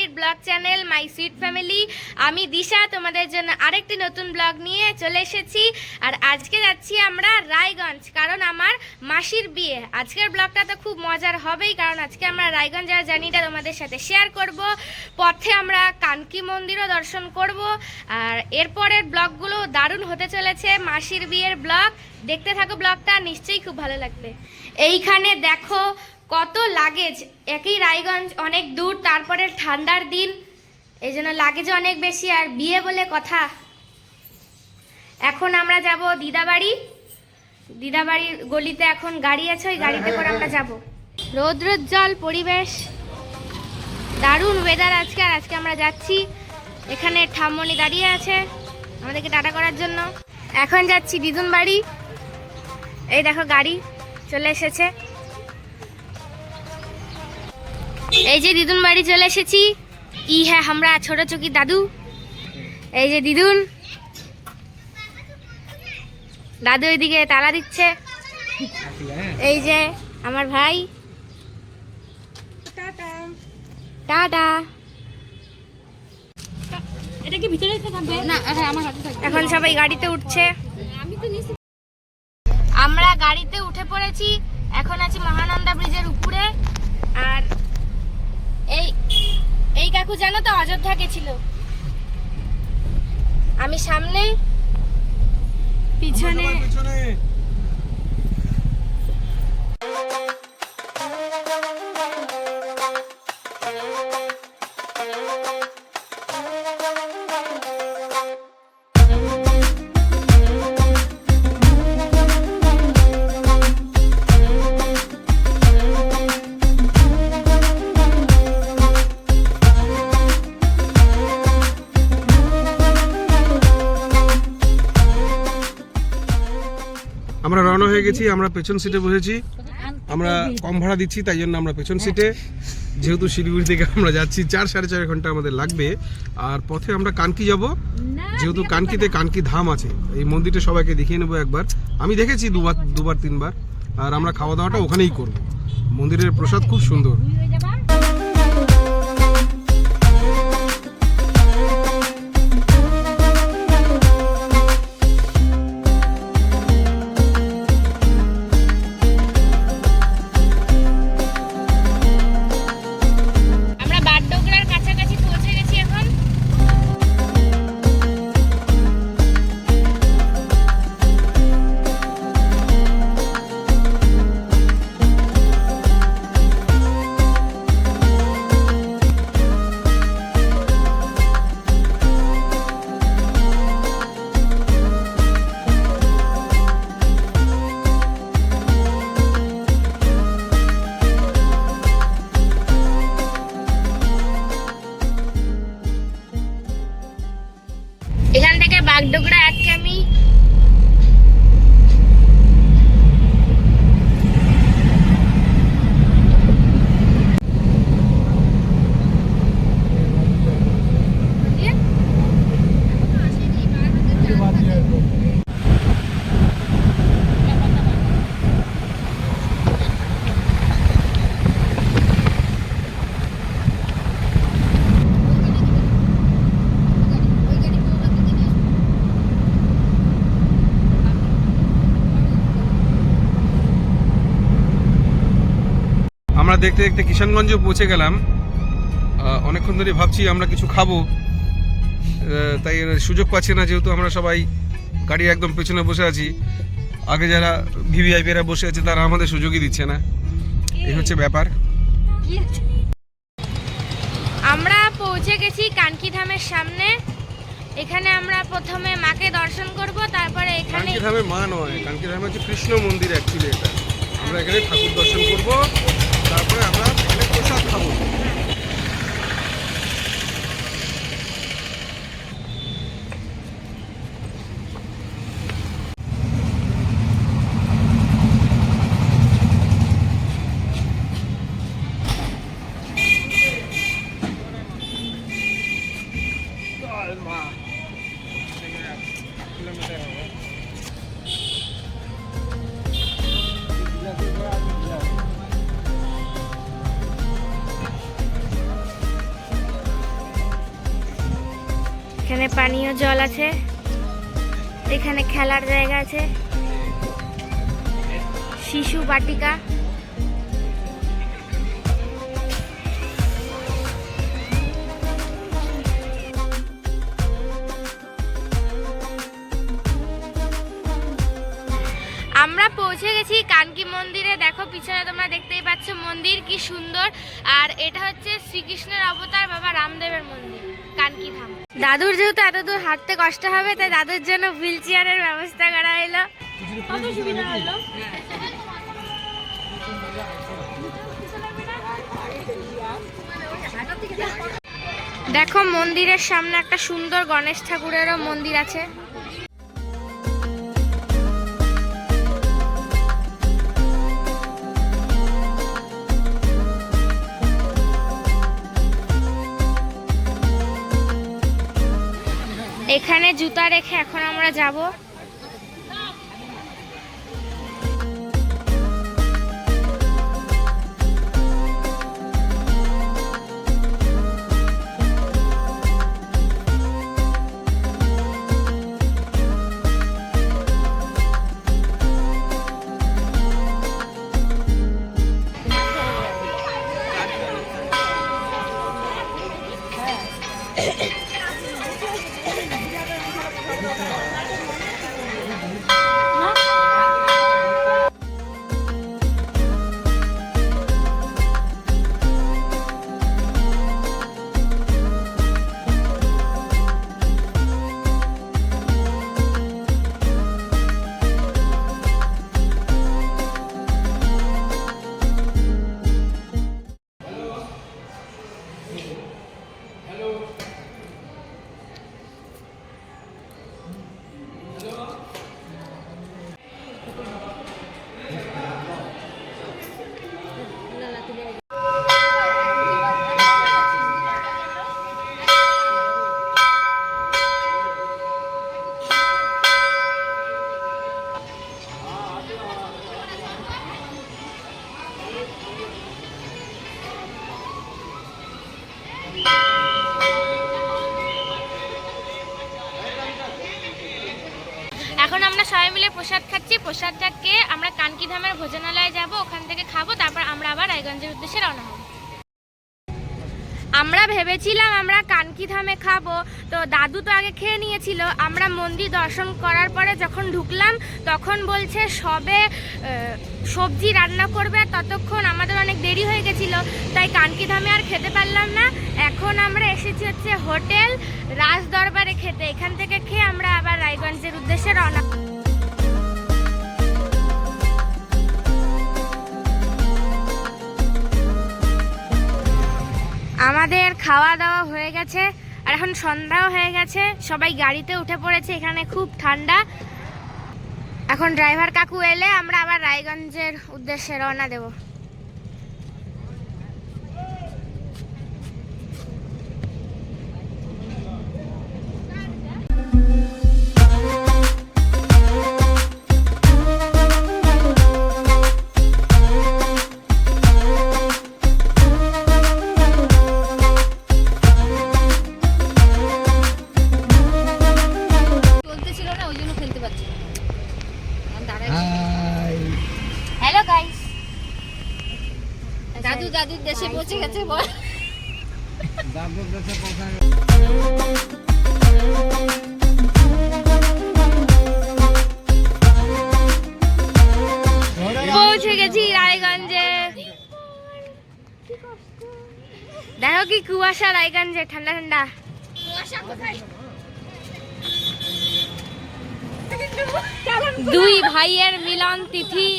Favourite blog channel my sweet family. আমি দিশা তোমাদের জন্য আরেকটি নতুন ব্লগ নিয়ে চলে এসেছি। আর আজকে যাচ্ছি আমরা রায়গঞ্জ, কারণ আমার মাসির বিয়ে। আজকের ব্লগটা তো খুব মজার হবেই, কারণ আজকে আমরা রায়গঞ্জ যাওয়ার জার্নিটা তোমাদের সাথে শেয়ার করব। পথে আমরা কানকি মন্দিরও দর্শন করব। আর এরপরের ব্লগগুলো দারুণ হতে চলেছে, মাসির বিয়ের ব্লগ। দেখতে থাকো ব্লগটা, নিশ্চয়ই খুব ভালো লাগবে। এইখানে দেখো কত লাগেজ, একই রায়গঞ্জ অনেক দূর, তারপরে ঠান্ডার দিন, এই জন্য লাগেজ অনেক বেশি। আর বিয়ে বলে কথা। এখন আমরা যাব দিদাবাড়ি। দিদাবাড়ির গলিতে এখন গাড়ি আছে, ওই গাড়িতে করে আমরা যাব। রৌদ্রোজ্জ্বল পরিবেশ, দারুণ ওয়েদার আজকে। আর আজকে আমরা যাচ্ছি, এখানে ঠাম্মনি দাঁড়িয়ে আছে আমাদেরকে টাটা করার জন্য। এখন যাচ্ছি দিদুন বাড়ি। এই দেখো গাড়ি চলে এসেছে, এই যে দিদুন বাড়ি চলে এসেছি। ই হ্যাঁ আমরা ছোট চকি দাদু। এই যে দিদুন, দাদু ওইদিকে তালা দিচ্ছে। এই যে আমার ভাই, টাটা। এটা কি ভিতরে থাকবে না? হ্যাঁ, আমার হাতে থাকবে। এখন সবাই গাড়িতে উঠছে, আমি তো নিচে। আমরা গাড়িতে উঠে পড়েছি। এখন আছি মহানন্দা ব্রিজের উপরে। আর এই কাকু জানো তো অযোধ্যা গেছিল। আমি সামনে, পিছনে। আমরা রওনা হয়ে গেছি, আমরা পেছন সিটে বসেছি। আমরা কম ভাড়া দিচ্ছি, তাই জন্য আমরা পেছন সিটে। যেহেতু শিলিগুড়ি থেকে আমরা যাচ্ছি 4-4.5 ঘন্টা আমাদের লাগবে। আর পথে আমরা কানকি যাব, যেহেতু কানকিতে কানকি ধাম আছে। এই মন্দিরটা সবাইকে দেখিয়ে নেবো একবার। আমি দেখেছি দুবার 3বার। আর আমরা খাওয়া দাওয়াটা ওখানেই করব। মন্দিরের প্রসাদ খুব সুন্দর। এখান থেকে বাগডোগরা 1 কিমি। আমরা দেখতে দেখতে কিষানগঞ্জে পৌঁছে গেলাম। অনেকক্ষণ ধরে ভাবছি আমরা কিছু খাবো, তাই সুযোগ পাচ্ছি না, যেহেতু আমরা সবাই গাড়ির একদম পেছনে বসে আছি। আগে যারা ভিভিআইপিরা বসে আছে তারা আমাদের সুযোগই দিচ্ছে না, এই হচ্ছে ব্যাপার। আমরা পৌঁছে গেছি কানকি ধামের সামনে। এখানে আমরা প্রথমে মাকে দর্শন করব, তারপরে এখানে কানকি ধামে মা নয়, কানকি ধামে হচ্ছে কৃষ্ণ মন্দির অ্যাকচুয়ালি। এটা আমরা এখানে ঠাকুর দর্শন করব, তারপরে আমরা এখানে প্রসাদ খাবো। এখানে পানীয় জল আছে, এখানে খেলার জায়গা আছে, শিশু বাটিকা। আমরা পৌঁছে গেছি কানকি মন্দিরে। দেখো পিছনে তোমরা দেখতেই পাচ্ছ মন্দির কি সুন্দর। আর এটা হচ্ছে শ্রীকৃষ্ণের অবতার বাবা রামদেবের মন্দির, কানকি ধাম। দাদুর যেহেতু এত দূর হাঁটতে কষ্ট হবে, তাই দাদুর জন্য হুইল চেয়ারের ব্যবস্থা করা হলো। কত সুবিধা হলো। দেখো মন্দিরের সামনে একটা সুন্দর গণেশ ঠাকুরেরও মন্দির আছে। এখানে জুতা রেখে এখন আমরা যাব। এখন আমরা সবাই মিলে প্রসাদ খাচ্ছি। প্রসাদটা খেয়ে আমরা কানকি ধামের ভোজনালয়ে যাব, ওখান থেকে খাবো, তারপর আমরা আবার রায়গঞ্জের উদ্দেশ্যে রওনা হব। আমরা ভেবেছিলাম আমরা কানকি ধামে খাবো, তো দাদু তো আগে খেয়ে নিয়েছিল। আমরা মন্দির দর্শন করার পরে যখন ঢুকলাম তখন বলছে সবে সবজি রান্না করবে, আর ততক্ষণ আমাদের অনেক দেরি হয়ে গেছিলো, তাই কানকি ধামে আর খেতে পারলাম না। এখন আমরা এসেছি হচ্ছে হোটেল রাজ দরবারে খেতে। এখান থেকে খেয়ে আমরা আবার রায়গঞ্জের উদ্দেশ্যে রওনা। আমাদের খাওয়া দাওয়া হয়ে গেছে আর এখন সন্ধ্যাও হয়ে গেছে। সবাই গাড়িতে উঠে পড়েছে, এখানে খুব ঠান্ডা। এখন ড্রাইভার কাকু এলে আমরা আবার রায়গঞ্জের উদ্দেশ্যে রওনা দেব। চলতেছিল না, ওই জন্য খেলতে পারছি না। হ্যালো গাইস, দাদু দাদুর দেশে পৌঁছে গেছে বল। পৌঁছে গেছি রায়গঞ্জে। দেখো কি কুয়াশা রায়গঞ্জে, ঠান্ডা ঠান্ডা। দুই ভাইয়ের মিলন তিথি।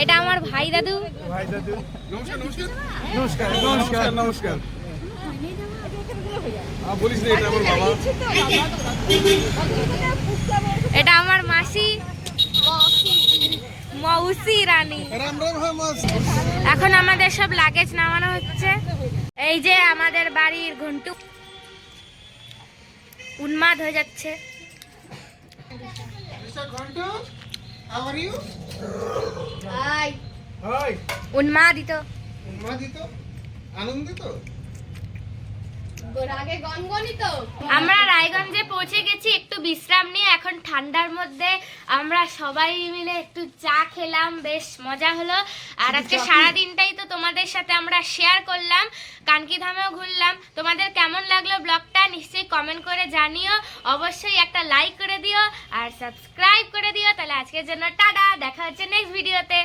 এটা আমার ভাই দাদু। নমস্কার নমস্কার নমস্কার। বলিস না, এটা আমার বাবা। এটা আমার মাসি মৌসি রানী। এখন আমাদের সব লাগেজ নামানো হচ্ছে। এই যে আমাদের বাড়ির ঘন্টু উন্মাদ হয়ে যাচ্ছে। হাই উন্মাদিত। উন্মাদিত, আনন্দিত। আমরা রায়গঞ্জে পৌঁছে গেছি একটু বিশ্রাম নিয়ে। এখন ঠান্ডার মধ্যে আমরা সবাই মিলে একটু চা খেলাম, বেশ মজা হলো। আর আজকে সারাদিনটাই তো তোমাদের সাথে আমরা শেয়ার করলাম, কানকি ধামেও ঘুরলাম। তোমাদের কেমন লাগলো ব্লগটা নিশ্চয়ই কমেন্ট করে জানিও, অবশ্যই একটা লাইক করে দিও আর সাবস্ক্রাইব করে দিও। তাহলে আজকের জন্য টাটা, দেখা হচ্ছে নেক্সট ভিডিওতে।